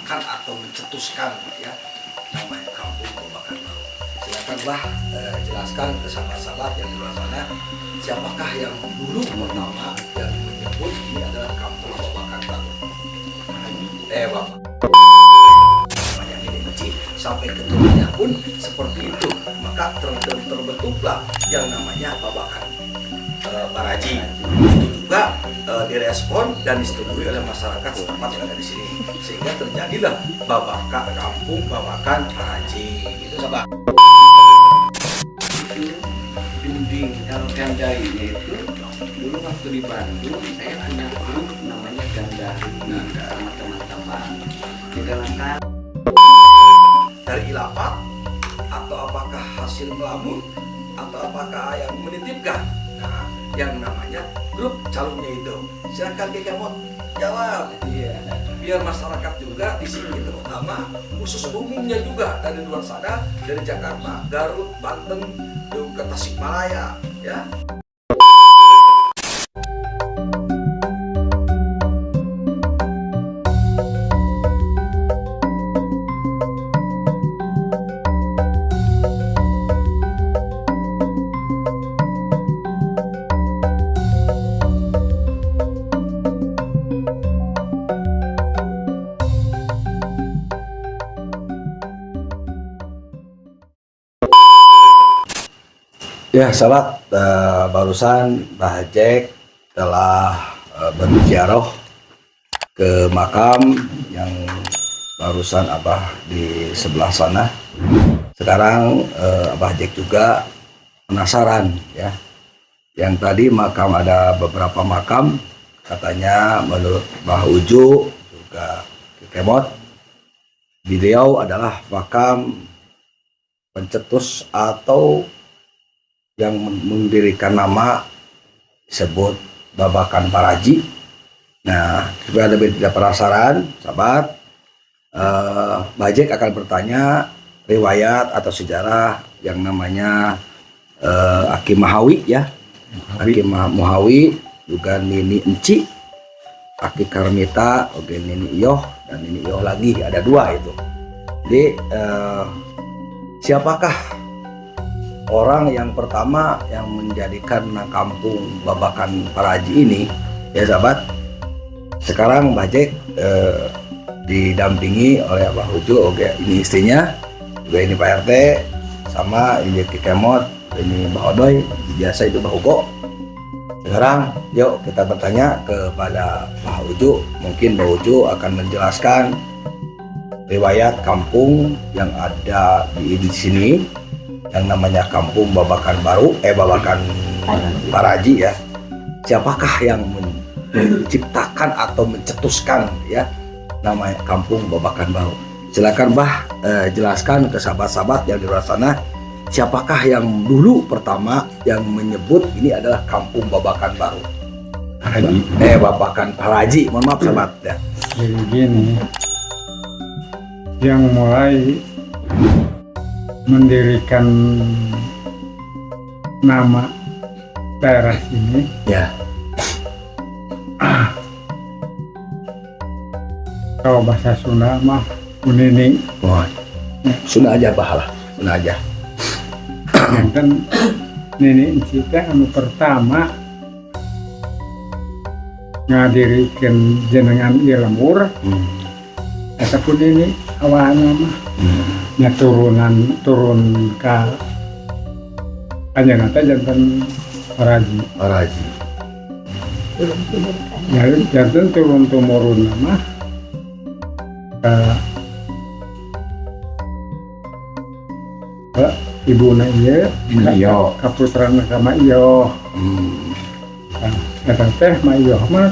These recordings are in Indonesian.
menciptakan atau mencetuskan ya namanya kampung Babakan Baru. Silakan Bah jelaskan ke sahabat-sahabat yang di luar sana, siapakah yang dulu pertama yang menyebut ini adalah kampung Babakan Baru. Bapak namanya ini kecil sampai keturunannya pun seperti itu, maka terbentuklah yang namanya Babakan Paraji. Itu juga direspon dan disetujui oleh masyarakat setempat yang ada di sini, sehingga terjadilah kampung Babakan Paraji. Itu sahabat. Dinding kalau Gandari itu dulu waktu di Bandung saya punya grup namanya Gandari sama teman-teman. Kita lengkap Dari ilapat atau apakah hasil melamun atau apakah yang menitipkan? Nah, yang namanya grup calonnya itu. Silakan Kemot jawab. iya. Biar masyarakat juga di sini terutama khusus umumnya juga dari luar sana, dari Jakarta, Garut, Banten, ke Tasikmalaya ya. Ya sahabat, barusan Bah Jack telah berziarah ke makam yang barusan Abah di sebelah sana. Sekarang Abah Jack juga penasaran ya. Yang tadi makam, ada beberapa makam, katanya menurut Bah Uju juga Kemot, beliau adalah makam pencetus atau yang mendirikan nama disebut Babakan Paraji. Nah, supaya lebih tidak penasaran, sahabat, Bajek akan bertanya riwayat atau sejarah yang namanya Aki Mahawi ya. Aki Mahawi juga Nini Enci, Aki Karmita, oke Nini Iyoh, dan Nini Iyoh lagi, ada dua itu. Jadi siapakah orang yang pertama yang menjadikan kampung Babakan Paraji ini ya sahabat? Sekarang Bajek didampingi oleh Abah Uju, oke ini istrinya, juga ini Pak RT, sama ini Kemot, ini Mbak Odoy, biasa itu Mbak Ugo. Sekarang yuk kita bertanya kepada Mbak Uju, mungkin Mbak Uju akan menjelaskan riwayat kampung yang ada di sini yang namanya kampung Babakan Baru, Babakan Paraji ya. Siapakah yang menciptakan atau mencetuskan ya namanya kampung Babakan Baru? Silakan Bah jelaskan ke sahabat-sahabat yang di luar sana, siapakah yang dulu pertama yang menyebut ini adalah kampung Babakan Baru? Paraji. Babakan Paraji. Mohon maaf sahabat ya. Jadi gini, yang mulai mendirikan nama daerah ini Ya. kalau bahasa Sunda mah Unini. Oh, Sunda aja Bah lah, Sunda aja. Kan Nini Enci teh anu pertama ngadirikeun jenengan ilmur, ataupun ini awalnya mah nya turun ka anjeunna teh janten Paraji. Ya janten turun tumurun mah ka ibuna ieu ka putrana sama Iyoh. Eta teh Ma Iyoh mah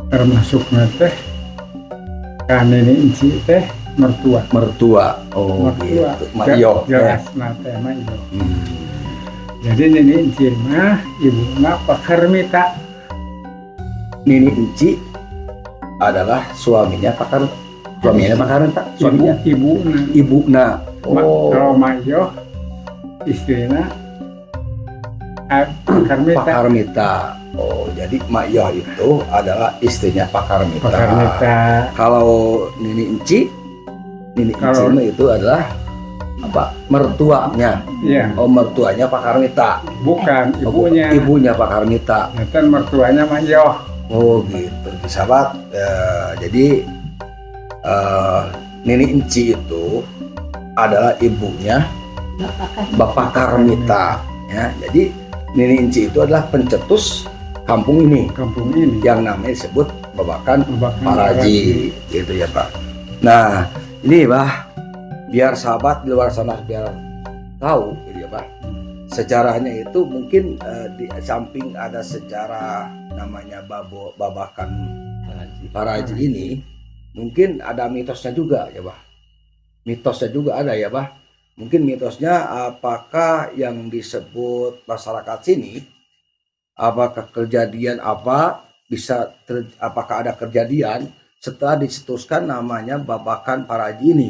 termasukna teh ka Nini Enci teh mertua. Oh Mertua. gitu. Ma Iyoh ya. Jelas nate Ma Iyoh. Jadi Nini Enci mah ibuna Pak Karmita. Nini Enci adalah suaminya Pak Karmita. Suaminya Ibuna. Ibuna. Kalau Ma Iyoh istrina Pakar Mita. Pakar Mita. Oh, jadi Mak Yoh itu adalah istrinya Pakar Mita. Pakar Mita. Kalau Nini Enci Kalau- mah itu adalah apa? Mertuanya. Iya, Oh, mertuanya Pakar Mita. bukan Oh, ibunya. ibunya Pakar Mita. Ternyata mertuanya Mayoh. Oh, gitu. Sahabat, jadi Nini Enci itu adalah ibunya Bapak Karmita. Ya, jadi Nini Enci itu adalah pencetus kampung ini Kampung ini. yang namanya disebut Babakan Babakan Paraji, gitu ya Pak. Nah, ini Bah, biar sahabat di luar sana biar tahu, gitu ya Pak. Sejarahnya itu mungkin di samping ada sejarah namanya Babakan Paraji ini, mungkin ada mitosnya juga ya Bah. Mitosnya juga ada ya Bah. Mungkin mitosnya apakah yang disebut masyarakat sini, apakah kejadian apa apakah ada kejadian setelah dicetuskan namanya Babakan Paraji ini.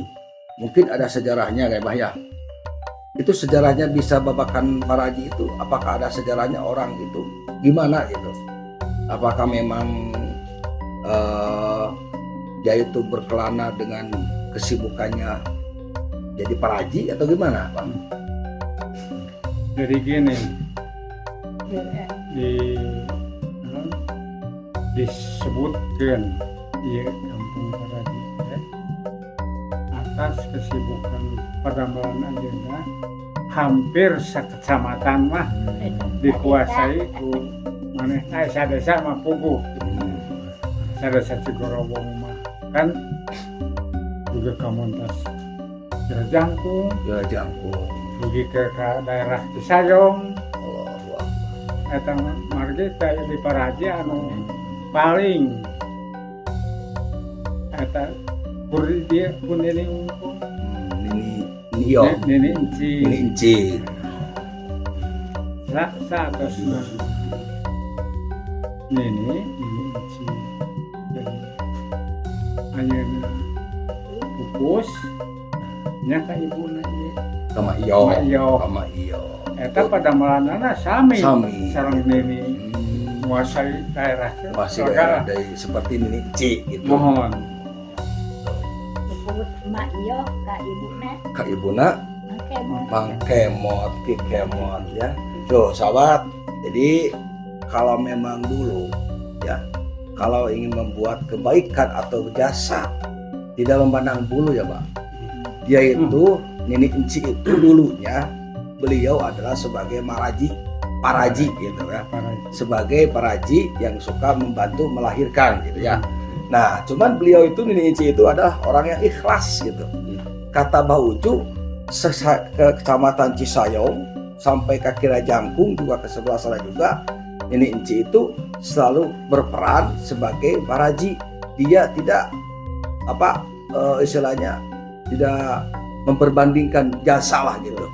Mungkin ada sejarahnya kayak Bah ya. Itu sejarahnya bisa Babakan Paraji itu, apakah ada sejarahnya orang itu gimana gitu? Apakah memang dia itu berkelana dengan kesibukannya jadi paraji atau gimana Pak? Jadi gini, disebutkan ya Kampung Paraji atas kesibukan Pademangan agenda hampir sakecamatan mah dikuasai ku maneh desa mah puguh. Sadesa Cigorobong mah kan juga komunitas Jangkung, Ya Jangkung. pergi ke daerah Cisayong, Allahu Akbar. eta margi teh di Paraji anu paling eta puri dia pun ini unggul. Nini Yo. Nini Enci. Nini Enci. Satos Nini Enci. Ayeuna pupus nya ka ibuna ieu. Sama Iyo. Sama Iyo. Sama Iyo. Eta padamelanana sami. Sami. Sareng Nini Hmm, menguasai daerah teh. masih Maka daerah dari seperti Nini Enci gitu. mohon disebut Mak Iyo ka ibuna Kak Ibuna Mangkemot. Mangkemot, Kikemot ya. Tuh sahabat, jadi kalau memang dulu ya, kalau ingin membuat kebaikan atau jasa tidak memandang bulu ya Pak. Dia itu Nini Enci itu dulunya beliau adalah sebagai paraji gitu ya. Paraji. Sebagai paraji yang suka membantu melahirkan gitu ya. Nah, cuman beliau itu Nini Enci itu adalah orang yang ikhlas gitu. Kata Mbah Ucu ke kecamatan Cisayong sampai ke Kira Jangkung juga ke sebelah sana juga Nini Enci itu selalu berperan sebagai paraji. Dia tidak istilahnya tidak memperbandingkan jasa lah gitu.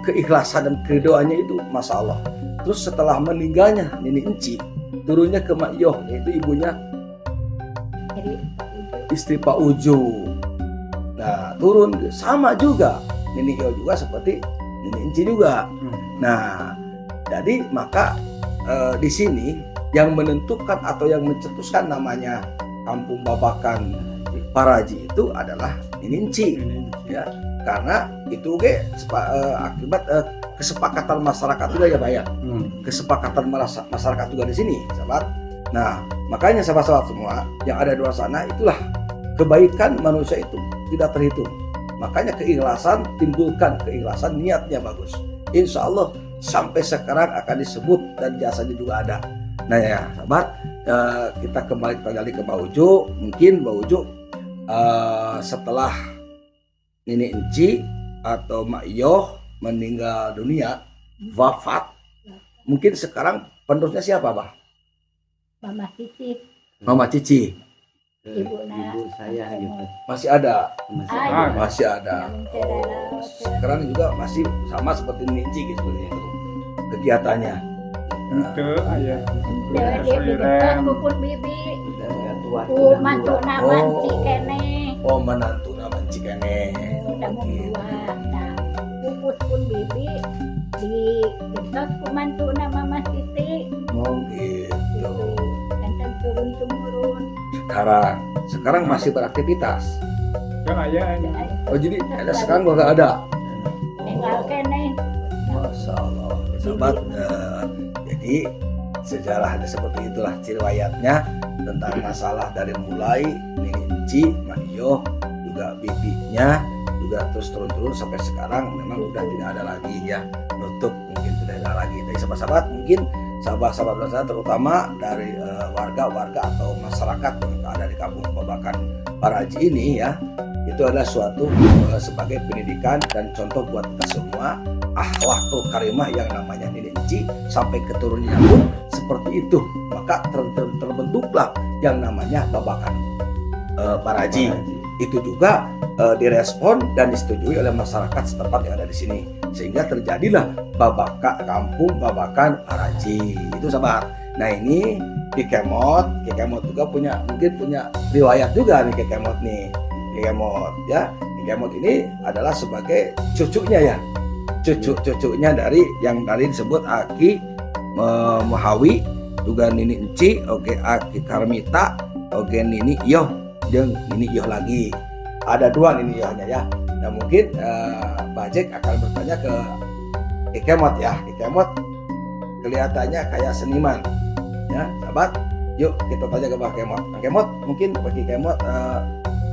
Keikhlasan dan keridoannya itu Masya Allah. Terus setelah meninggalnya Nini Enci, turunnya ke Mak Yoh, yaitu ibunya Jadi istri Pak Uju. Nah, turun sama juga Nini Yoh juga seperti Nini Enci juga. Nah, jadi maka di sini yang menentukan atau yang mencetuskan namanya Kampung Babakan Paraji itu adalah Nini Enci ya. Karena itu akibat kesepakatan masyarakat juga ya Pak ya. Kesepakatan masyarakat juga di sini, sahabat. Nah, makanya sahabat-sahabat semua yang ada di luar sana, itulah kebaikan manusia itu tidak terhitung. Makanya keikhlasan, timbulkan keikhlasan, niatnya bagus. Insya Allah sampai sekarang akan disebut dan jasanya juga ada. Nah ya sahabat, kita kembali ke Mbak Uju. Mungkin Mbak Uju setelah Nini Enci atau Mak Yoh meninggal dunia, wafat, mungkin sekarang penerusnya siapa Bah? Mama Cici, Mama Cici ibu saya gitu. masih ada, Ada. masih ada. Yang Oh, sekarang juga masih sama seperti Nini Enci gitu itu kegiatannya. Itu ayah. Jadi dibentuk kupun bibi, ku mantu nama Oh. Ci kene, Oh, menantu nama Enci kene. udah mau dua. Nah, pupus pun bibi di kita kumantu nama Mas Titi Oh gitu. dan turun temurun. Sekarang masih beraktivitas. Yang ayah Oh jadi ada sekarang gua nggak ada. Tinggal kene. Masya Allah, sahabat. Jadi sejarahnya seperti itulah riwayatnya tentang masalah dari mulai Nini Enci, Mak Iyo, juga bibinya, juga terus turun-turun sampai sekarang memang udah tidak ada lagi ya, nutup mungkin tidak ada lagi. Tapi sahabat-sahabat mungkin sahabat-sahabat luar sana terutama dari warga-warga atau masyarakat yang ada di kampung Babakan Paraji ini ya, itu adalah suatu sebagai pendidikan dan contoh buat kita semua akhlakul karimah yang namanya Nini Enci sampai keturunannya pun seperti itu, maka terbentuklah yang namanya Babakan Paraji. Itu juga direspon dan disetujui oleh masyarakat setempat yang ada di sini, sehingga terjadilah kampung Babakan Paraji itu sahabat. Nah ini Ki Kemot juga mungkin punya riwayat juga nih Ki Kemot ya. Ki Kemot ini adalah sebagai cucunya ya, cucunya dari yang tadi disebut Aki Mahawi, juga Nini Enci, Aki Karmita, Nini Iyo, dan Nini Iyo lagi. Ada dua Nini Iyohnya ya. Nah mungkin Bajek akan bertanya ke Ki Kemot ya. Ki Kemot kelihatannya kayak seniman ya sahabat. Yuk kita tanya ke Pak Kemot. Pak Kemot mungkin bagi Kemot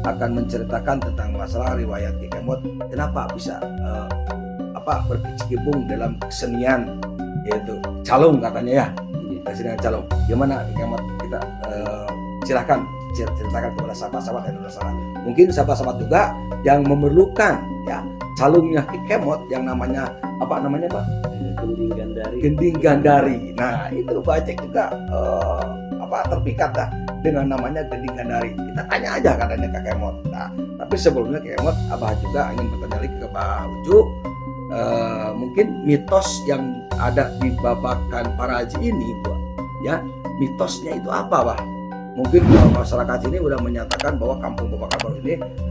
akan menceritakan tentang masalah riwayat Ki Kemot, kenapa bisa berkecimpung dalam kesenian yaitu calung katanya ya, kesenian calung. Gimana Ki Kemot, kita silahkan ceritakan kepada sahabat-sahabat yang di sana. Mungkin sahabat-sahabat juga yang memerlukan ya calungnya Ki Kemot yang namanya apa namanya Pak? Gending Gandari. Nah itu Bajek juga terpikat dah dengan namanya Gending Gandari. Kita tanya aja katanya Kak Kemot. Nah tapi sebelumnya Kak Kemot, Abah juga ingin bertanya lagi ke Pak Uju. Mungkin mitos yang ada di Babakan Paraji ini, ya mitosnya itu apa, Bah? Mungkin masyarakat ini udah menyatakan bahwa kampung Babakan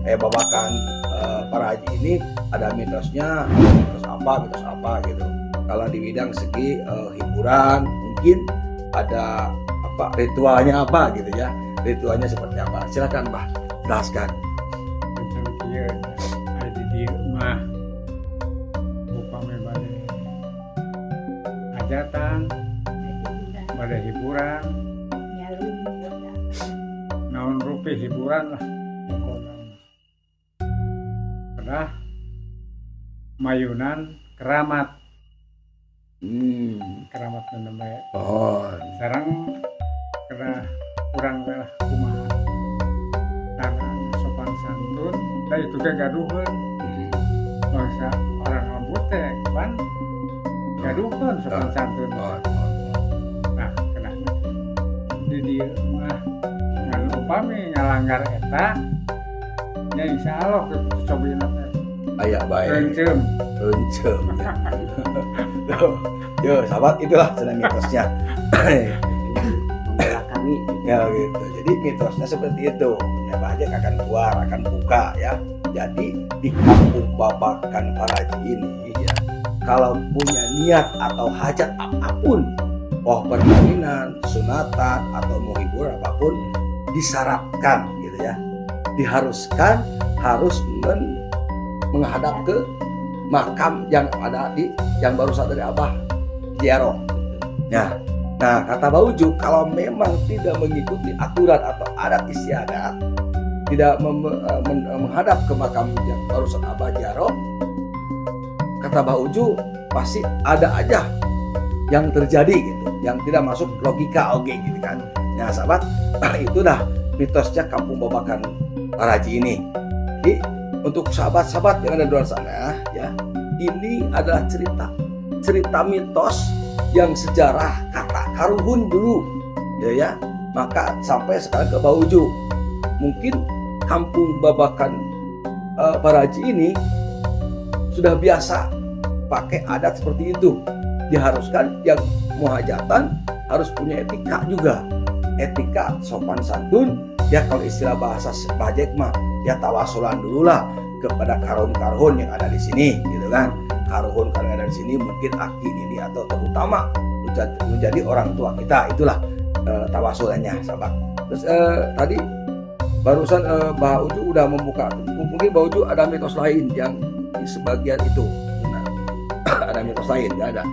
Babakan Paraji ini ada mitosnya, mitos apa gitu. Kalau di bidang segi hiburan, mungkin ada ritualnya apa gitu ya, ritualnya seperti apa? Silakan Bah, jelaskan. Ada di rumah hajatan, pada hiburan, naon rupi hiburan lah. Pernah mayunan keramat. Keramat namanya. Sekarang kena kurang lah kumaha. Karena sopan santun, dan itu juga gaduhan. Masa orang lembut teh kan gaduhan sopan santun. Nah, kena di dia mah ngan upami ngalanggar eta, nya insyaallah kita cobain teh. Aya bae. Rencem. Yo, sahabat, itulah senang mitosnya. Membela kami. Ya gitu. Jadi mitosnya seperti itu. Ya Bajek akan keluar, akan buka ya. Jadi di kampung Babakan Paraji ini ya, kalau punya niat atau hajat apapun, perkawinan, sunatan atau mau hiburan apapun, disyaratkan gitu ya. Diharuskan harus menghadap ke makam yang ada yang baru saja dari Abah ziarah. Nah kata Bauju, kalau memang tidak mengikuti aturan atau adat istiadat, tidak menghadap ke makam yang baru saja Abah ziarah, kata Bauju pasti ada aja yang terjadi gitu, yang tidak masuk logika gitu kan. Nah sahabat, itu dah mitosnya kampung Babakan Paraji ini. Jadi untuk sahabat-sahabat yang ada di luar sana ya, ini adalah cerita mitos yang sejarah kata karuhun dulu ya. Maka sampai sekarang ke Bauju, mungkin kampung Babakan Paraji ini sudah biasa pakai adat seperti itu. Diharuskan yang muhajatan harus punya etika juga, etika sopan santun ya. Kalau istilah bahasa Bajek mah ya tawasulan dulu lah kepada karun-karun yang ada di sini gitu kan. karuhun karena dari sini mungkin aki ini atau terutama menjadi orang tua kita, itulah tawasulnya sahabat. Terus tadi barusan Mbak Uju udah membuka, mungkin Mbak Uju ada mitos lain yang di sebagian itu. Nah, ada mitos lain nggak ada?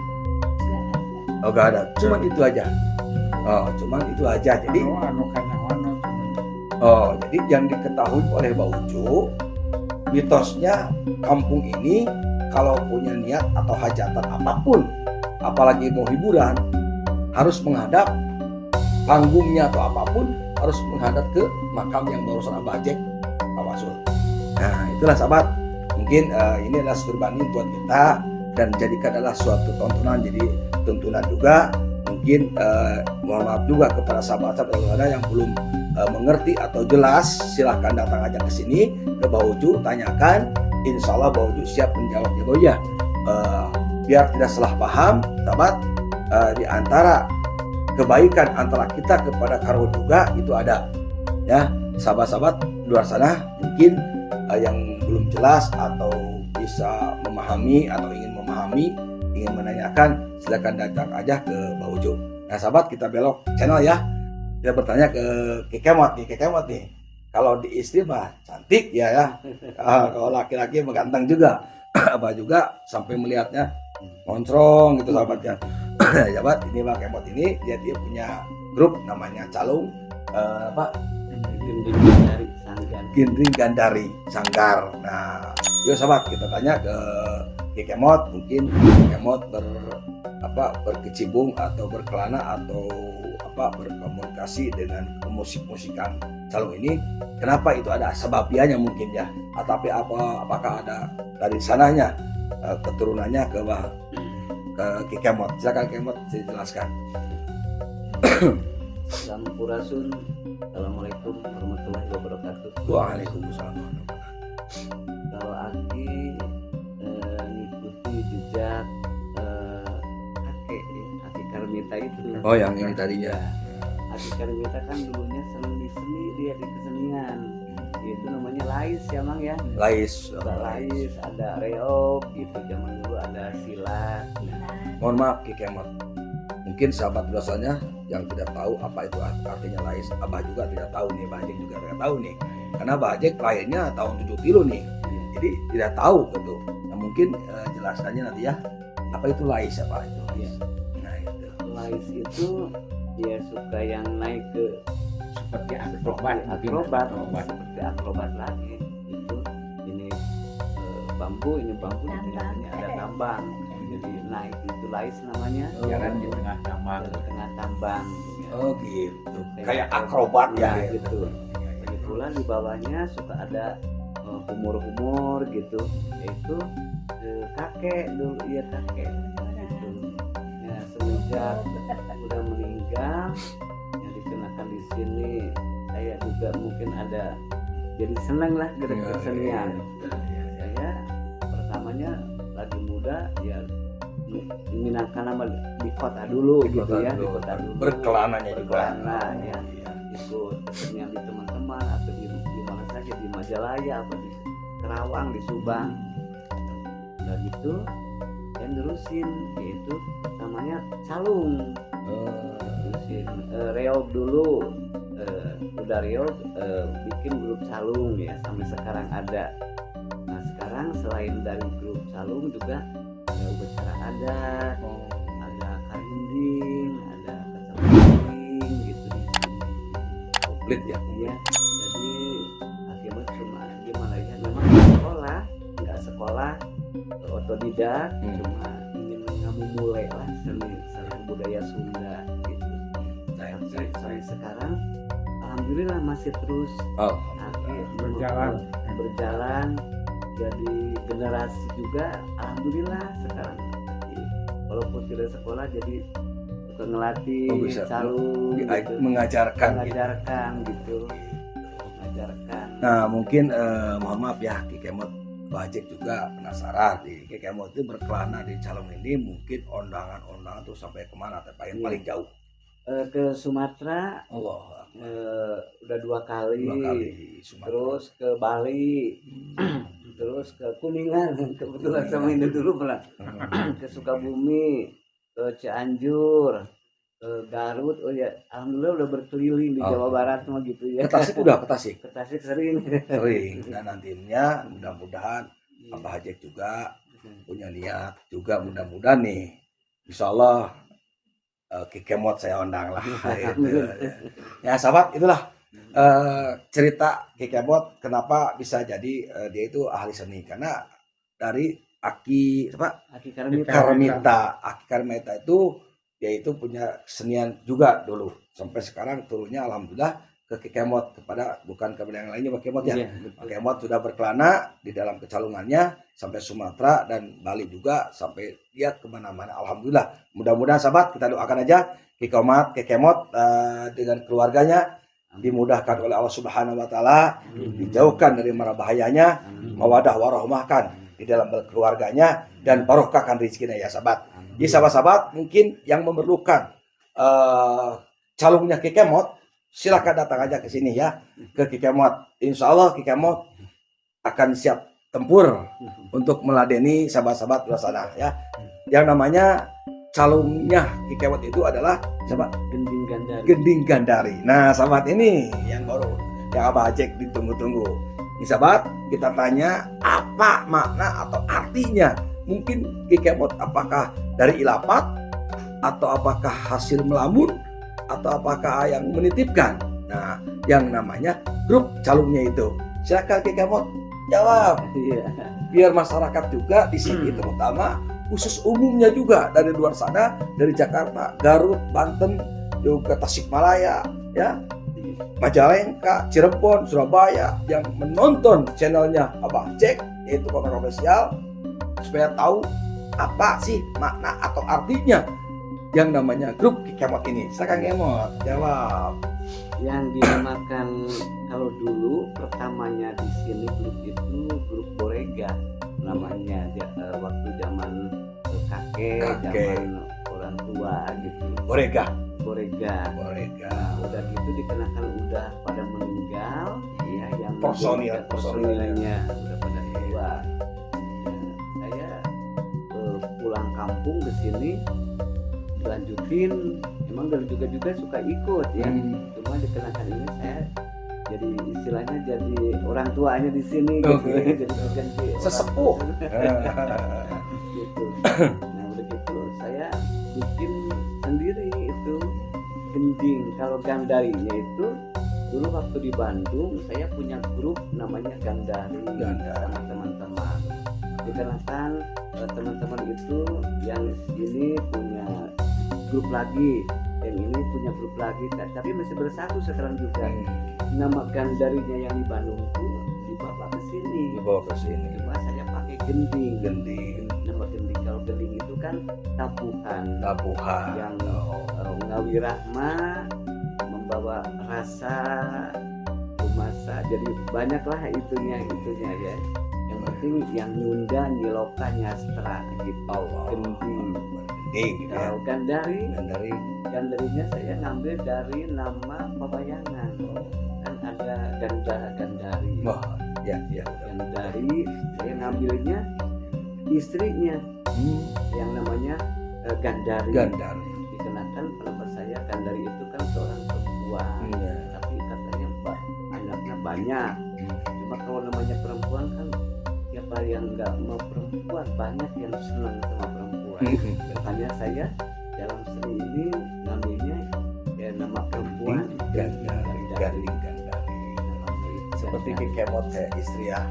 Oh nggak ada, cuman itu aja. Oh cuman itu aja. Jadi jadi yang diketahui oleh Mbak Uju, mitosnya kampung ini kalau punya niat atau hajatan apapun, apalagi mau hiburan, harus menghadap panggungnya atau apapun, harus menghadap ke makam yang barusan Abah Ajek tawasul. Nah itulah sahabat, mungkin ini adalah studi banding buat kita dan jadikan adalah suatu tontonan, jadi tuntunan juga. Mungkin mohon maaf juga kepada sahabat-sahabat yang belum mengerti atau jelas, silahkan datang aja ke sini ke Mbak Uju, tanyakan, insya Allah Mbak Uju siap menjawabnya. Bahwa ya biar tidak salah paham sahabat, di antara kebaikan antara kita kepada karuhun juga itu ada ya sahabat-sahabat di luar sana mungkin yang belum jelas atau bisa memahami atau ingin memahami, ingin menanyakan, silakan datang aja ke Mbak Uju. Nah sahabat, kita belok channel ya, kita bertanya ke Kekemot nih, kalau di istri mah cantik ya kalau laki-laki ganteng juga. Abah juga sampai melihatnya moncrong gitu sahabatnya. Sahabat, ini Mbak Kemot ini dia punya grup namanya Calung Gendring Gandari Sanggar. Nah yuk sahabat, kita tanya ke Kekemot, mungkin Kekemot berkecimpung atau berkelana atau berkomunikasi dengan musik-musikan Calung ini, kenapa itu ada sebabiannya mungkin ya, tapi apakah ada dari sananya keturunannya ke Kekemot. Silakan Kekemot dijelaskan. Sampurasun. Assalamualaikum warahmatullahi wabarakatuh. Waalaikumsalam. Kalau Aki ngikuti jejak Aki Karmita itu. Oh yang ini tadinya. Aki Karmita kan dulunya senang di seni, dia di kesenian. Itu namanya lais ya Mang ya. Lais. Lais, ada reog gitu, zaman dulu ada silat. Mohon maaf Kekemot, mungkin sahabat biasanya yang tidak tahu apa itu artinya lais. Abah juga tidak tahu nih, Mbak Ajek juga tidak tahu nih, karena Mbak Ajek lahirnya tahun 70 nih, jadi tidak tahu gitu. Nah, mungkin jelaskannya nanti ya, apa itu lais, apa itu lais? Nah itu lais itu dia suka yang naik ke seperti akrobat, seperti akrobat lagi itu. Ini bambu di tengahnya ada tambang, jadi naik itu lais namanya. Jalan di tengah tambang. Oh gitu, kayak akrobat ya gitu. Kebetulan di bawahnya suka ada humor gitu, yaitu kakek dulu, kakek gitu. Ya semenjak udah meninggal yang dikenakan di sini, saya juga mungkin ada jadi senang lah gerak kesenian. Saya pertamanya lagi muda ya minangkan nama di kota dulu gitu ya, di kota dulu berkelananya juga ya, ikut kesenian di teman-teman atau di mana saja, di Majalaya atau di Kerawang, di Subang. Udah gitu saya nerusin, yaitu namanya Calung. Terusin reog dulu, udah reog bikin grup Calung ya, sampai sekarang ada. Nah sekarang selain dari grup Calung juga ada upacara adat, ada karinding, ada kecamatan gitu di sini. komplit ya. Iya, jadi akhirnya cuma gimana ya, memang nggak sekolah otodidak, cuma ingin memulai lah seni budaya Sunda gitu. Sampai sekarang alhamdulillah masih terus berjalan. Jadi generasi juga alhamdulillah sekarang, walaupun tidak sekolah jadi suka ngelatih Calung gitu, mengajarkan gitu. Nah mungkin mohon maaf ya Kekemot, Mbak Ajek juga penasaran di Kekemot itu berkelana di Calung ini, mungkin undangan tuh sampai kemana paling jauh? Ke Sumatera. Allah. Udah dua kali Sumatera. Terus ke Bali. terus ke Kuningan kebetulan sama ini dulu pernah ke Sukabumi, ke Cianjur, ke Garut. Oh ya, alhamdulillah udah berkeliling di Jawa Barat mah gitu ya. Ke Tasik udah, ke Tasik. Ke Tasik sering. Sering. Nah nantinya mudah-mudahan Abah Hajek juga punya niat juga, mudah-mudahan nih insya Allah Kikemot saya undang lah gitu. Ya sahabat, itulah cerita Kikemot kenapa bisa jadi dia itu ahli seni, karena dari Aki Karmita itu dia itu punya kesenian juga dulu, sampai sekarang turunnya alhamdulillah ke Kikemot, bukan kepada yang lainnya. Pak Kemot ya, Pak Kemot sudah berkelana di dalam kecalungannya sampai Sumatera dan Bali juga, sampai dia kemana-mana alhamdulillah. Mudah-mudahan sahabat kita doakan aja Kikemot dengan keluarganya dimudahkan oleh Allah Subhanahu wa taala, dijauhkan dari mara bahayanya, mawadah warahmahkan di dalam keluarganya, dan barokahkan rezekinya ya sahabat. Jadi sahabat-sahabat mungkin yang memerlukan calungnya Kikemot, silakan datang aja ke sini ya, ke Kikemot. Insya Allah Kikemot akan siap tempur untuk meladeni sahabat-sahabat luar sana ya. Yang namanya calungnya Kikemot itu adalah sahabat Gending Gandari. Nah sahabat, ini yang baru yang Abah Hajek ditunggu-tunggu. Ini sahabat, kita tanya apa makna atau artinya. Mungkin Kikemot apakah dari ilapat, atau apakah hasil melamun, atau apakah yang menitipkan. Nah yang namanya grup calungnya itu, silakan Kikemot jawab. Biar masyarakat juga di sini terutama khusus umumnya juga dari luar sana, dari Jakarta, Garut, Banten, juga Tasikmalaya ya, Majalengka, Cirebon, Surabaya yang menonton channelnya Abah Hajek yaitu Kotak Official, supaya tahu apa sih makna atau artinya yang namanya grup Kikemot ini. Silakan Kikemot jawab. Yang dinamakan kalau dulu pertamanya di sini grup itu grup Borega namanya, waktu zaman kakek, zaman orang tua gitu. Borega. Nah, udah gitu dikenakan udah pada meninggal ya, yang personilnya udah pada tua. Saya pulang kampung ke sini lanjutin, emang dari juga suka ikut ya, cuma dikenakan ini saya jadi istilahnya jadi orang tuanya di sini gitu, jadi ganti sesepuh gitu. Nah udah gitu saya bikin sendiri itu gending. Kalau gandarinya itu dulu waktu di Bandung saya punya grup namanya Gandari sama teman-teman. Dikarenakan teman-teman itu yang ini punya grup lagi, yang ini punya grup lagi, tapi masih bersatu sekarang juga. Nama Gandarinya yang di Bandung itu dibawa ke sini. Cuma saya pakai gending. Nama gending. Kalau gending itu kan tabuhan. Yang ngawirahma, membawa rasa, masa. Jadi banyaklah itunya ya. Yang penting yang nyunda, nyiloka, nyastra gitu. Gending. Kalau Gandarinya saya ngambil dari nama pewayangan. Kan ada Gandari. Gandari saya ngambilnya istrinya yang namanya Gandari. Dikenakan kenapa saya Gandari itu kan seorang perempuan, tapi katanya anaknya banyak. Cuma kalau namanya perempuan kan siapa yang nggak mau perempuan, banyak yang senang sama perempuan. Makanya saya dalam seni ini ngambilnya ya nama perempuan Gandari. Seperti Kikemot kayak istri ya.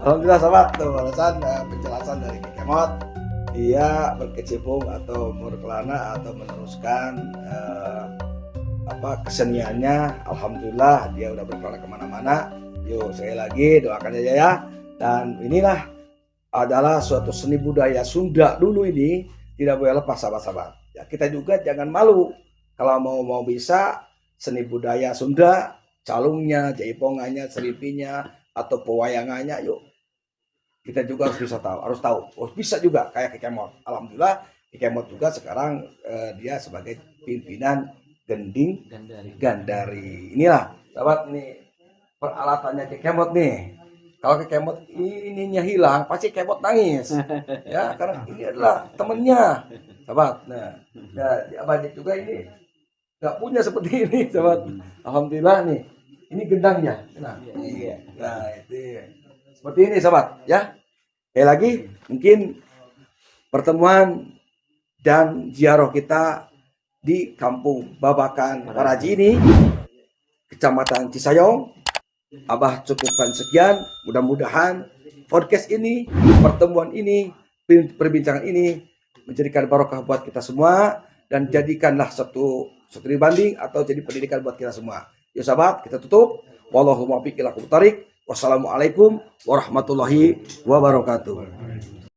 Alhamdulillah sahabat, tuh alasan penjelasan dari Kikemot. Dia berkecimpung atau berkelana atau meneruskan keseniannya. Alhamdulillah dia udah berkelana kemana-mana. Yuk sekali lagi doakan aja ya. Dan inilah adalah suatu seni budaya Sunda dulu, ini tidak boleh lepas sahabat-sahabat. Ya, kita juga jangan malu kalau mau bisa seni budaya Sunda, calungnya, jaipongannya, seripinya, atau pewayangannya, yuk kita juga harus tahu, bisa juga kayak Kikemot. Alhamdulillah Kikemot juga sekarang dia sebagai pimpinan Gending Gandari. Inilah sahabat, ini peralatannya Kikemot nih. Kalau kemot ininya hilang, pasti kemot nangis. Ya, karena ini adalah temennya, sahabat. Nah, Abang juga ini nggak punya seperti ini, sahabat. Alhamdulillah nih, ini gendangnya. Nah, Iya. nah itu seperti ini, sahabat. Ya, kayak lagi mungkin pertemuan dan ziarah kita di Kampung Babakan Paraji ini, Kecamatan Cisayong. Abah cukupkan sekian. Mudah-mudahan podcast ini, pertemuan ini, perbincangan ini menjadikan barokah buat kita semua dan jadikanlah satu studi banding atau jadi pendidikan buat kita semua. Ya sahabat, kita tutup. Wallahu muwaffiq ila aqwamit thoriq. Wassalamualaikum warahmatullahi wabarakatuh.